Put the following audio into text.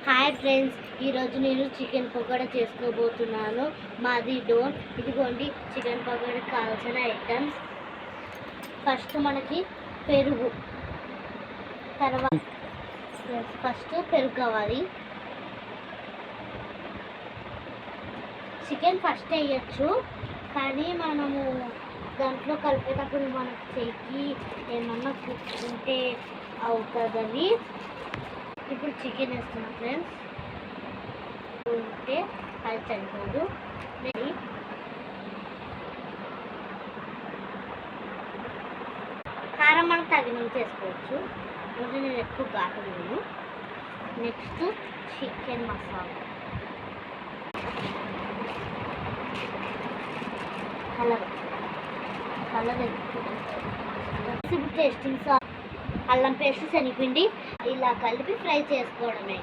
Hi friends, ఈరోజు నేను chicken pakoda చేసుకోబోతున్నాను. మాది డోన్. ఇదిగోండి చికెన్ పకోడాకి కావాల్సిన ఐటమ్స్. ఫస్ట్ మనకి పెరుగు, తర్వాత పెరుగు కావాలి. చికెన్ ఫస్ట్ వేయచ్చు, కానీ మనము దాంట్లో కలిపేటప్పుడు మనకు చెయ్యి ఏమన్నా కుట్టుకుంటే అవుతుందని ఇప్పుడు చికెన్ వేస్తున్నాం ఫ్రెండ్స్. ఉంటే అది సరిపోదు. కారం మనకు తగినంత చేసుకోవచ్చు. ముందు నేను ఎక్కువ ఘాటు వేయను. నెక్స్ట్ చికెన్ మసాలా, కలర్ ఎక్కువ, టేస్టింగ్ సాల్ట్, అల్లం పేస్ట్, శనగపిండి ఇలా కలిపి ఫ్రై చేసుకోవడమే.